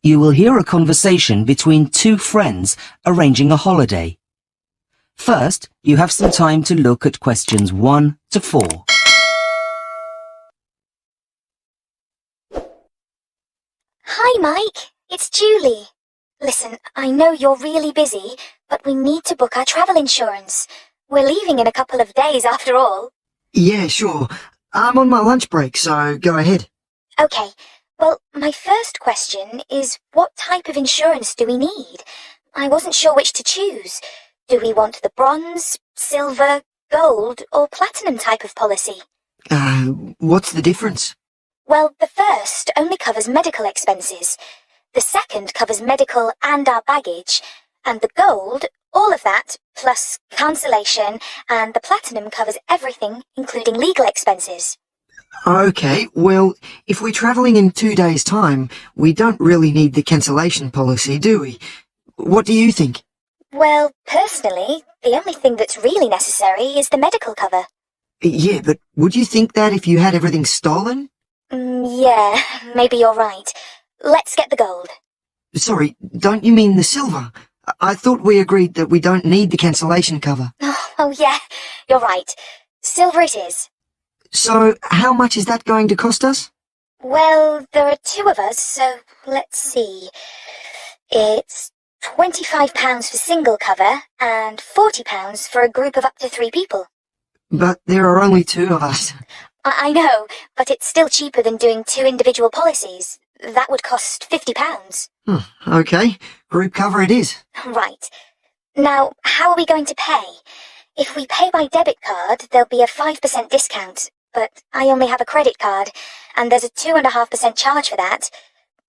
You will hear a conversation between two friends arranging a holiday. First, you have some time to look at questions 1 to 4. Hi, Mike. It's Julie. Listen, I know you're really busy, but we need to book our travel insurance. We're leaving in a couple of days after all. Yeah, sure. I'm on my lunch break, so go ahead. Okay. Well, my first question is, what type of insurance do we need? I wasn't sure which to choose. Do we want the bronze, silver, gold, or platinum type of policy? What's the difference? Well, the first only covers medical expenses. The second covers medical and our baggage. And the gold, all of that, plus cancellation, and the platinum covers everything, including legal expenses. Okay, well, if we're travelling in 2 days' time, we don't really need the cancellation policy, do we? What do you think? Well, personally, the only thing that's really necessary is the medical cover. Yeah, but would you think that if you had everything stolen? Yeah, maybe you're right. Let's get the gold. Sorry, don't you mean the silver? I thought we agreed that we don't need the cancellation cover. Oh yeah, you're right. Silver it is. So, how much is that going to cost us? Well, there are 2 of us, so let's see. It's £25 for single cover and £40 for a group of up to 3 people. But there are only 2 of us. I know, but it's still cheaper than doing 2 individual policies. That would cost £50. Okay, group cover it is. Right. Now, how are we going to pay? If we pay by debit card, there'll be a 5% discount, but I only have a credit card, and there's a 2.5% charge for that.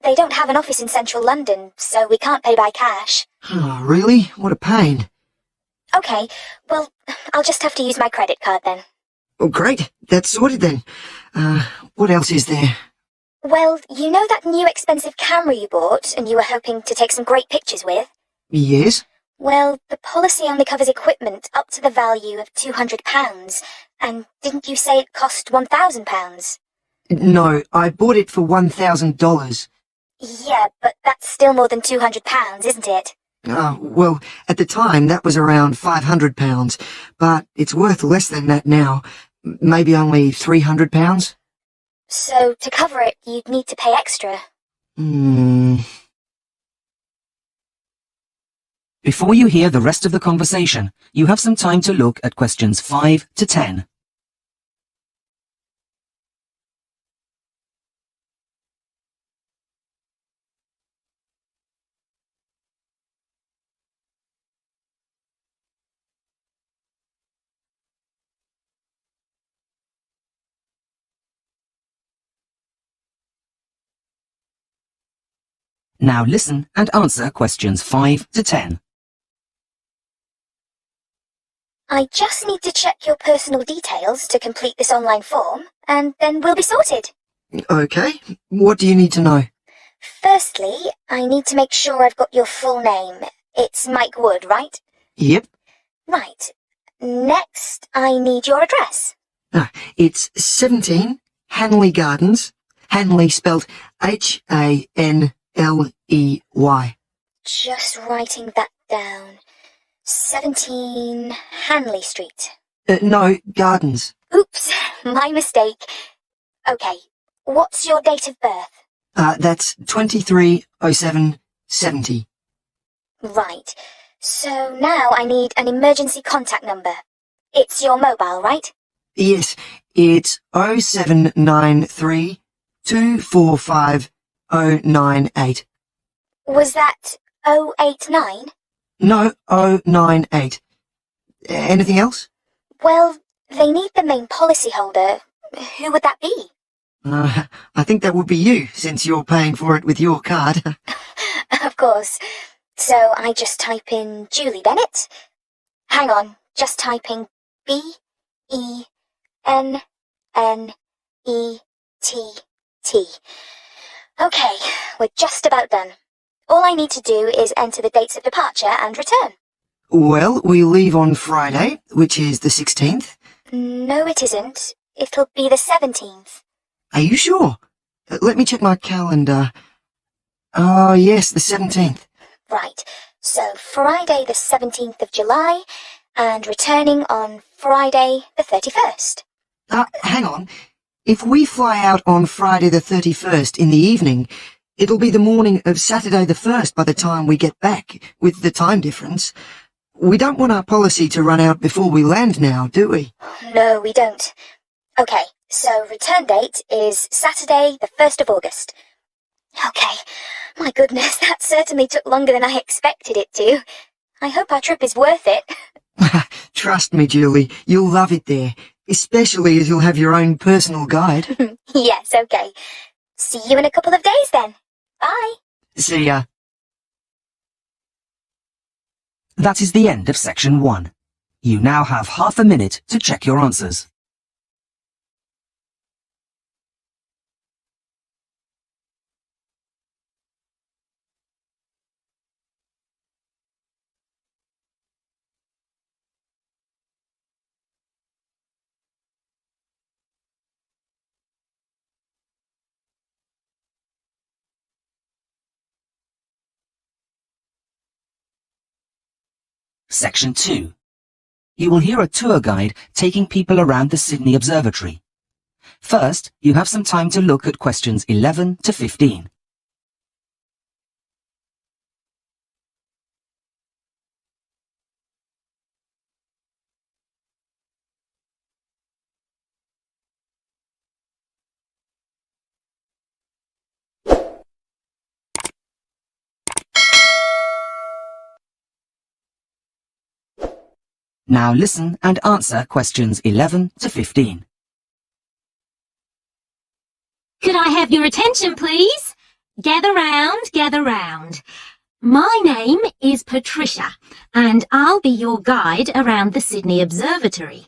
They don't have an office in central London, so we can't pay by cash. Oh, really? What a pain. Okay, well, I'll just have to use my credit card then. Oh, great. That's sorted then. What else is there? Well, you know that new expensive camera you bought and you were hoping to take some great pictures with? Yes? Well, the policy only covers equipment up to the value of £200, and didn't you say it cost £1,000? No, I bought it for $1,000. Yeah, but that's still more than £200, isn't it? Well, at the time that was around £500, but it's worth less than that now. Maybe only £300? So, to cover it, you'd need to pay extra. Before you hear the rest of the conversation, you have some time to look at questions 5 to 10. Now listen and answer questions 5 to 10. I just need to check your personal details to complete this online form, and then we'll be sorted. Okay, what do you need to know? Firstly, I need to make sure I've got your full name. It's Mike Wood, right? Yep. Right. Next, I need your address. It's 17 Hanley Gardens. Hanley spelled Hanley. Just writing that down. 17 Hanley Street. No, Gardens. Oops, my mistake. Okay, what's your date of birth? That's 230770. Right. So now I need an emergency contact number. It's your mobile, right? Yes, it's 0793 245 098. Was that 089? No, 098. Anything else? Well, they need the main policyholder. Who would that be? I think that would be you, since you're paying for it with your card. Of course. So I just type in Julie Bennett. Hang on, just typing BENNETT. Okay, we're just about done. All I need to do is enter the dates of departure and return. Well, we leave on Friday, which is the 16th. No, it isn't. It'll be the 17th. Are you sure? Let me check my calendar. Oh, yes, the 17th. Right, so Friday the 17th of July, and returning on Friday the 31st. Hang on. If we fly out on Friday the 31st in the evening, it'll be the morning of Saturday the 1st by the time we get back, with the time difference. We don't want our policy to run out before we land now, do we? No, we don't. Okay, so return date is Saturday the 1st of August. Okay, my goodness, that certainly took longer than I expected it to. I hope our trip is worth it. Trust me, Julie, you'll love it there, especially as you'll have your own personal guide. Yes, okay. See you in a couple of days then. Bye. See ya. That is the end of section 1. You now have half a minute to check your answers. Section 2. You will hear a tour guide taking people around the Sydney Observatory. First, you have some time to look at questions 11 to 15. Now listen and answer questions 11 to 15. Could I have your attention, please? Gather round, gather round. My name is Patricia, and I'll be your guide around the Sydney Observatory.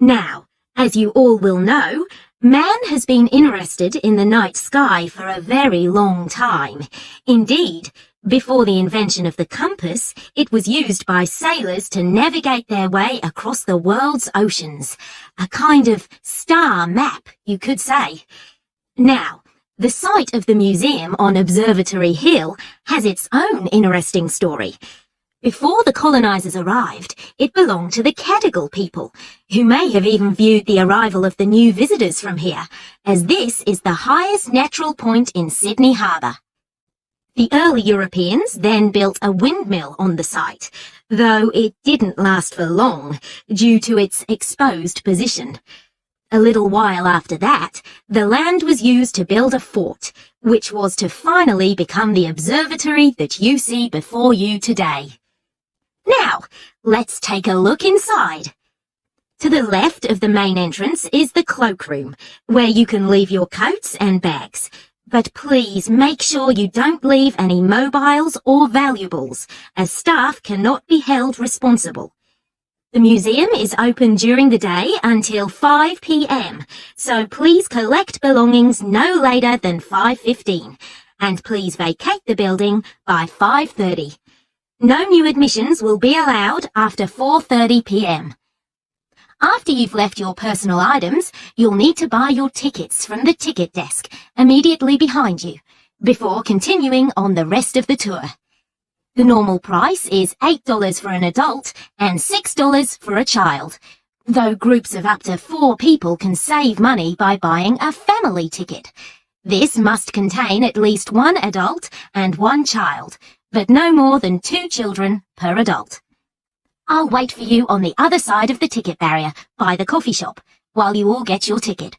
Now, as you all will know, man has been interested in the night sky for a very long time. Indeed, before the invention of the compass, it was used by sailors to navigate their way across the world's oceans. A kind of star map, you could say. Now, the site of the museum on Observatory Hill has its own interesting story. Before the colonizers arrived, it belonged to the Cadigal people, who may have even viewed the arrival of the new visitors from here, as this is the highest natural point in Sydney Harbour. The early Europeans then built a windmill on the site, though it didn't last for long due to its exposed position. A little while after that, the land was used to build a fort, which was to finally become the observatory that you see before you today. Now, let's take a look inside. To the left of the main entrance is the cloakroom, where you can leave your coats and bags. But please make sure you don't leave any mobiles or valuables, as staff cannot be held responsible. The museum is open during the day until 5 p.m, so please collect belongings no later than 5:15, and please vacate the building by 5:30. No new admissions will be allowed after 4:30 p.m. After you've left your personal items, you'll need to buy your tickets from the ticket desk immediately behind you, before continuing on the rest of the tour. The normal price is $8 for an adult and $6 for a child, though groups of up to 4 people can save money by buying a family ticket. This must contain at least 1 adult and 1 child, but no more than 2 children per adult. I'll wait for you on the other side of the ticket barrier by the coffee shop while you all get your ticket.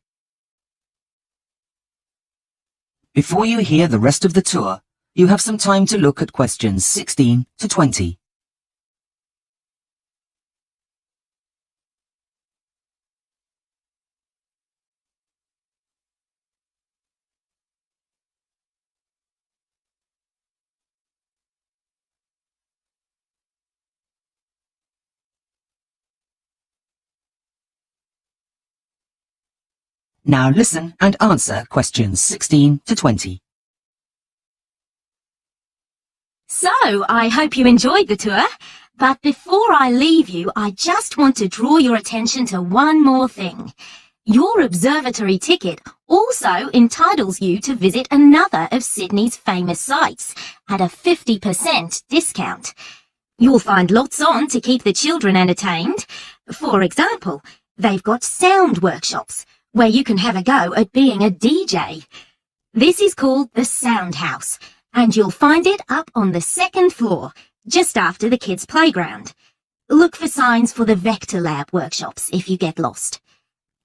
Before you hear the rest of the tour, you have some time to look at questions 16 to 20. Now listen and answer questions 16 to 20. So, I hope you enjoyed the tour, but before I leave you, I just want to draw your attention to one more thing. Your observatory ticket also entitles you to visit another of Sydney's famous sites at a 50% discount. You'll find lots on to keep the children entertained. For example, they've got sound workshops where you can have a go at being a DJ. This is called the Sound House, and you'll find it up on the second floor, just after the kids' playground. Look for signs for the Vector Lab workshops if you get lost.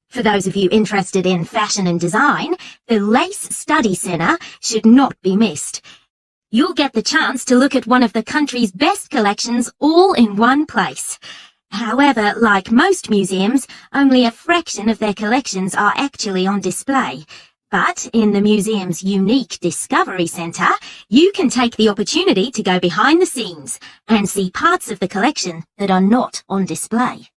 For those of you interested in fashion and design, the Lace Study Centre should not be missed. You'll get the chance to look at one of the country's best collections all in one place. However, like most museums, only a fraction of their collections are actually on display. But in the museum's unique Discovery Centre, you can take the opportunity to go behind the scenes and see parts of the collection that are not on display.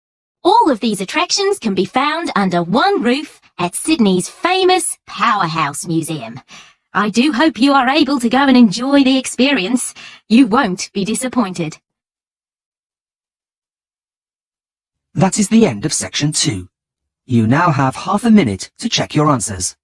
All of these attractions can be found under one roof at Sydney's famous Powerhouse Museum. I do hope you are able to go and enjoy the experience. You won't be disappointed. That is the end of section 2. You now have half a minute to check your answers.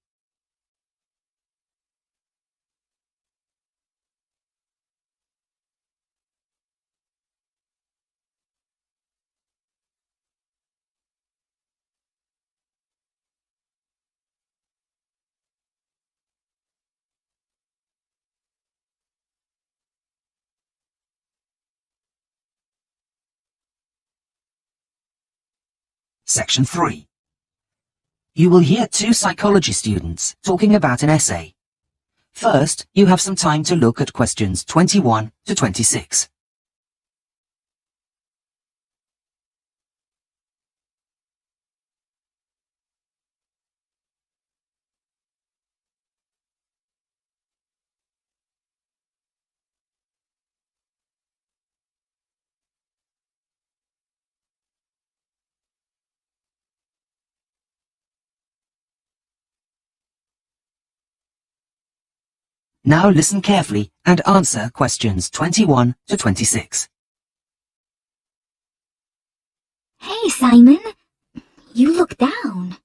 Section 3. You will hear 2 psychology students talking about an essay. First, you have some time to look at questions 21 to 26. Now listen carefully and answer questions 21 to 26. Hey, Simon. You look down.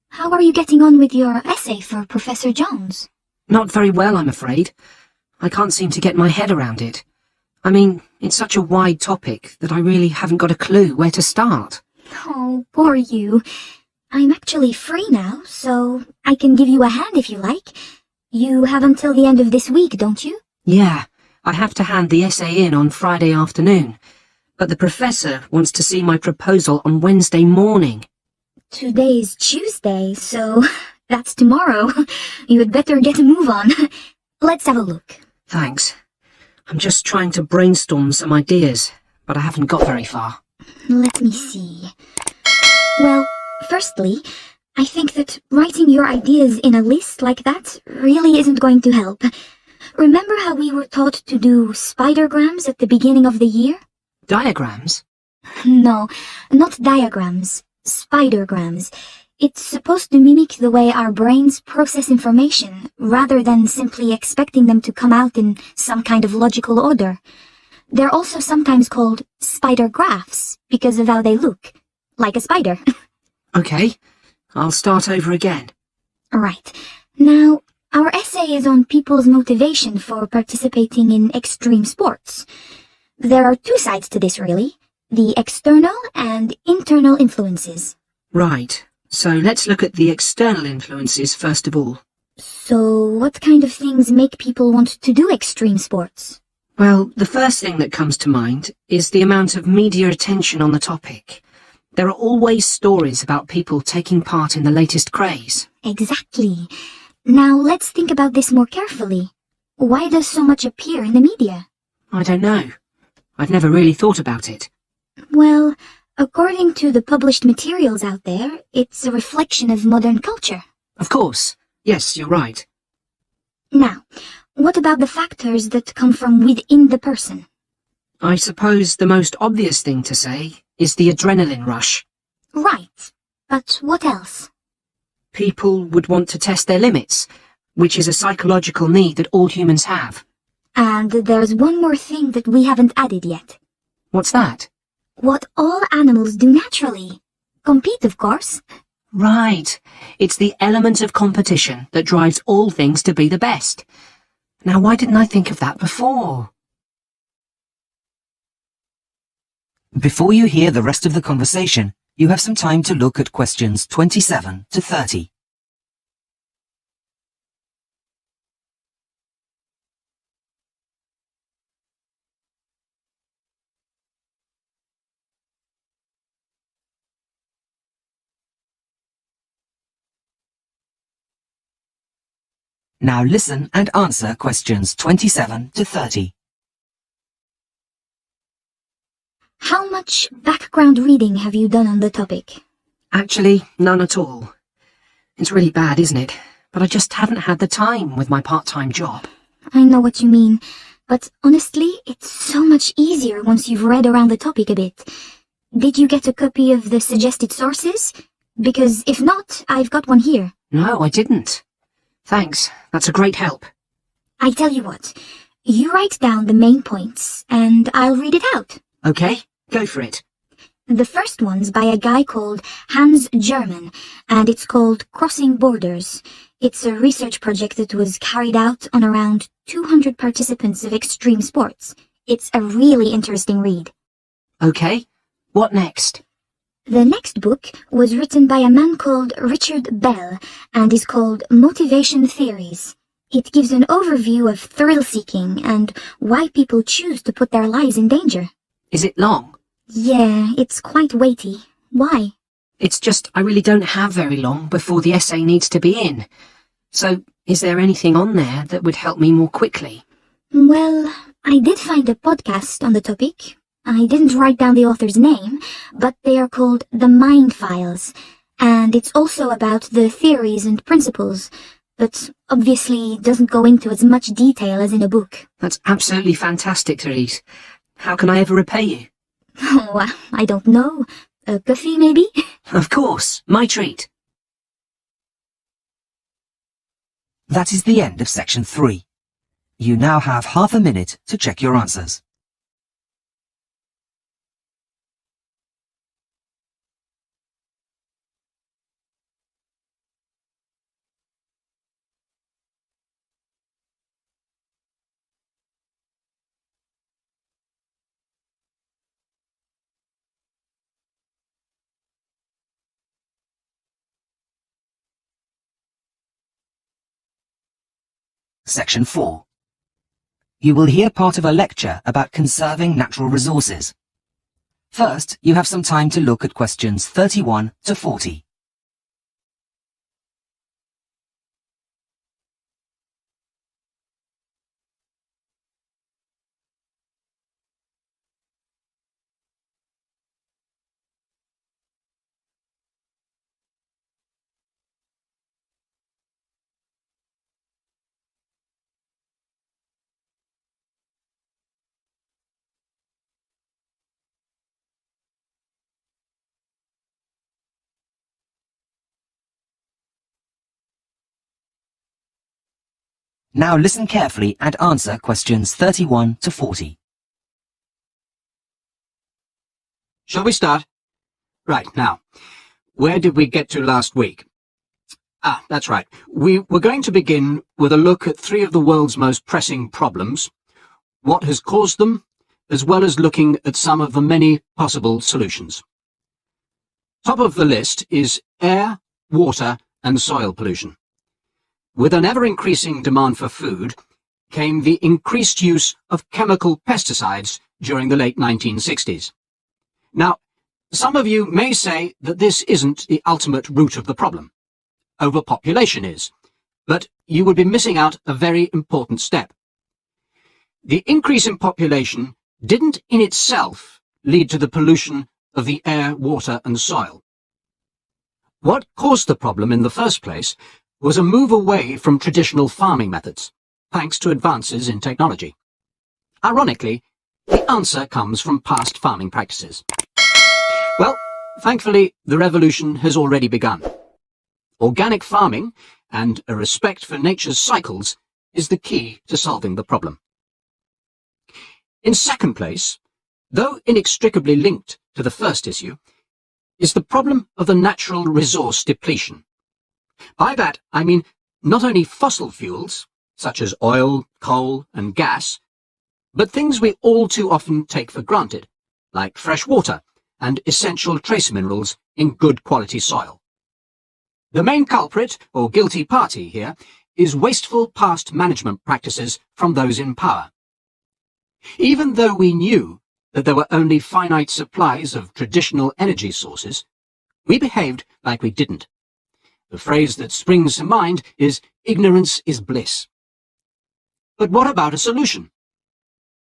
How are you getting on with your essay for Professor Jones? Not very well, I'm afraid. I can't seem to get my head around it. I mean, it's such a wide topic that I really haven't got a clue where to start. Oh, poor you. I'm actually free now, so I can give you a hand if you like. You have until the end of this week, don't you? Yeah, I have to hand the essay in on Friday afternoon, but the professor wants to see my proposal on Wednesday morning. Today's Tuesday, so that's tomorrow. You had better get a move on. Let's have a look. Thanks. I'm just trying to brainstorm some ideas, but I haven't got very far. Let me see. Well, firstly, I think that writing your ideas in a list like that really isn't going to help. Remember how we were taught to do spidergrams at the beginning of the year? Diagrams? No, not diagrams. Spidergrams. It's supposed to mimic the way our brains process information, rather than simply expecting them to come out in some kind of logical order. They're also sometimes called spider graphs, because of how they look. Like a spider. Okay, I'll start over again. Right. Now, our essay is on people's motivation for participating in extreme sports. There are 2 sides to this, really. The external and internal influences. Right, so let's look at the external influences first of all. So, what kind of things make people want to do extreme sports? Well, the first thing that comes to mind is the amount of media attention on the topic. There are always stories about people taking part in the latest craze. Exactly. Now, let's think about this more carefully. Why does so much appear in the media? I don't know. I've never really thought about it. Well, according to the published materials out there, it's a reflection of modern culture. Of course. Yes, you're right. Now, what about the factors that come from within the person? I suppose the most obvious thing to say is the adrenaline rush. Right. But what else? People would want to test their limits, which is a psychological need that all humans have. And there's one more thing that we haven't added yet. What's that? What all animals do naturally. Compete, of course. Right. It's the element of competition that drives all things to be the best. Now, why didn't I think of that before? Before you hear the rest of the conversation, you have some time to look at questions 27 to 30. Now listen and answer questions 27 to 30. How much background reading have you done on the topic? Actually, none at all. It's really bad, isn't it? But I just haven't had the time with my part-time job. I know what you mean, but honestly, it's so much easier once you've read around the topic a bit. Did you get a copy of the suggested sources? Because if not, I've got one here. No, I didn't. Thanks, that's a great help. I tell you what, you write down the main points, and I'll read it out. Okay, go for it. The first one's by a guy called Hans German, and it's called Crossing Borders. It's a research project that was carried out on around 200 participants of extreme sports. It's a really interesting read. Okay, what next? The next book was written by a man called Richard Bell and is called Motivation Theories. It gives an overview of thrill-seeking and why people choose to put their lives in danger. Is it long? Yeah, it's quite weighty. Why? It's just I really don't have very long before the essay needs to be in. So, is there anything on there that would help me more quickly? Well, I did find a podcast on the topic. I didn't write down the author's name, but they are called The Mind Files, and it's also about the theories and principles, but obviously doesn't go into as much detail as in a book. That's absolutely fantastic, Therese. How can I ever repay you? Oh, I don't know. A coffee, maybe? Of course, my treat. That is the end of section 3. You now have half a minute to check your answers. Section 4. You will hear part of a lecture about conserving natural resources. First, you have some time to look at questions 31 to 40. Now listen carefully and answer questions 31 to 40. Shall we start? Right, now, where did we get to last week? That's right. We were going to begin with a look at 3 of the world's most pressing problems, what has caused them, as well as looking at some of the many possible solutions. Top of the list is air, water, and soil pollution. With an ever-increasing demand for food came the increased use of chemical pesticides during the late 1960s. Now, some of you may say that this isn't the ultimate root of the problem. Overpopulation is, but you would be missing out a very important step. The increase in population didn't in itself lead to the pollution of the air, water, and soil. What caused the problem in the first place was a move away from traditional farming methods, thanks to advances in technology. Ironically, the answer comes from past farming practices. Well, thankfully, the revolution has already begun. Organic farming and a respect for nature's cycles is the key to solving the problem. In second place, though inextricably linked to the first issue, is the problem of the natural resource depletion. By that, I mean not only fossil fuels, such as oil, coal, and gas, but things we all too often take for granted, like fresh water and essential trace minerals in good quality soil. The main culprit, or guilty party here, is wasteful past management practices from those in power. Even though we knew that there were only finite supplies of traditional energy sources, we behaved like we didn't. The phrase that springs to mind is ignorance is bliss. But what about a solution?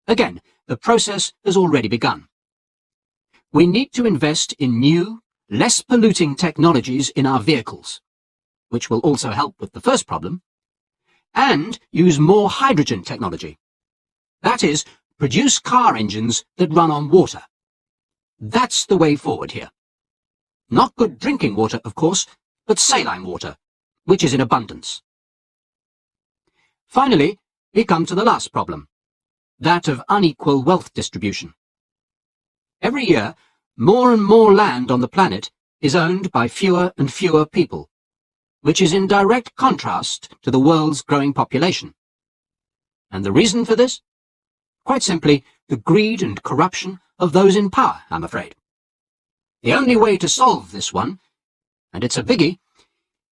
Again, the process has already begun. We need to invest in new, less polluting technologies in our vehicles, which will also help with the first problem, and use more hydrogen technology. That is, produce car engines that run on water. That's the way forward here. Not good drinking water, of course, but saline water, which is in abundance. Finally, we come to the last problem, that of unequal wealth distribution. Every year, more and more land on the planet is owned by fewer and fewer people, which is in direct contrast to the world's growing population. And the reason for this? Quite simply, the greed and corruption of those in power, I'm afraid. The only way to solve this one, and it's a biggie,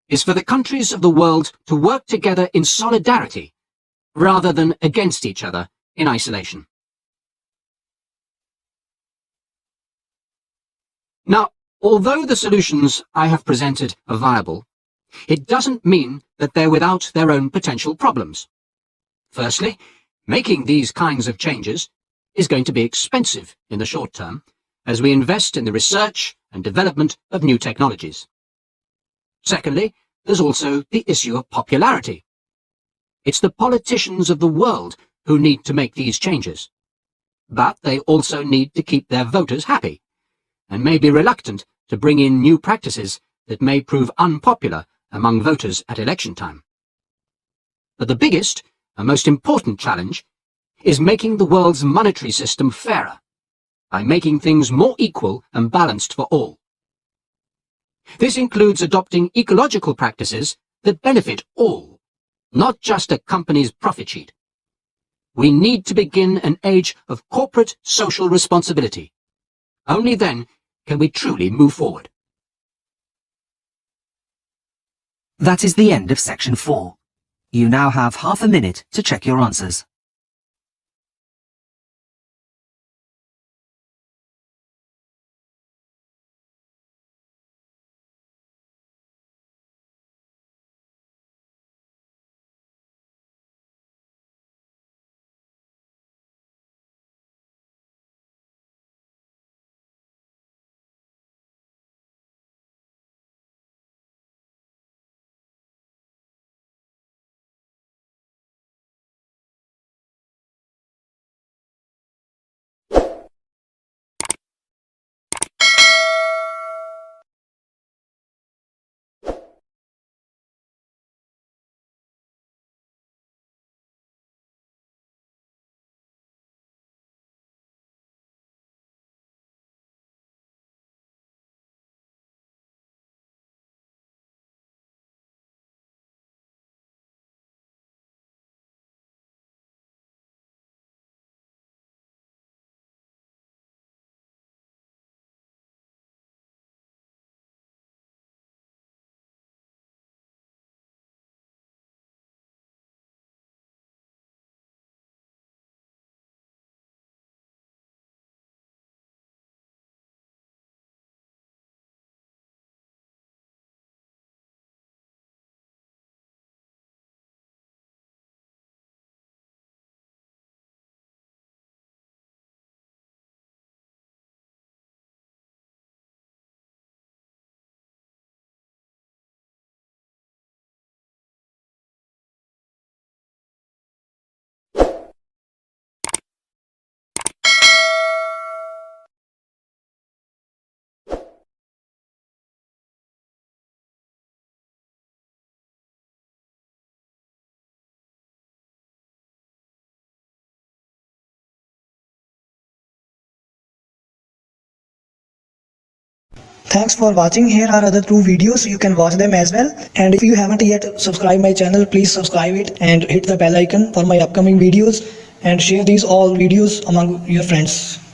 is for the countries of the world to work together in solidarity rather than against each other in isolation. Now, although the solutions I have presented are viable, it doesn't mean that they're without their own potential problems. Firstly, making these kinds of changes is going to be expensive in the short term as we invest in the research and development of new technologies. Secondly, there's also the issue of popularity. It's the politicians of the world who need to make these changes. But they also need to keep their voters happy, and may be reluctant to bring in new practices that may prove unpopular among voters at election time. But the biggest and most important challenge is making the world's monetary system fairer, by making things more equal and balanced for all. This includes adopting ecological practices that benefit all, not just a company's profit sheet. We need to begin an age of corporate social responsibility. Only then can we truly move forward. That is the end of section 4. You now have half a minute to check your answers. Thanks for watching. Here are other 2 videos. You can watch them as well. And if you haven't yet subscribed my channel, please subscribe it and hit the bell icon for my upcoming videos, and share these all videos among your friends.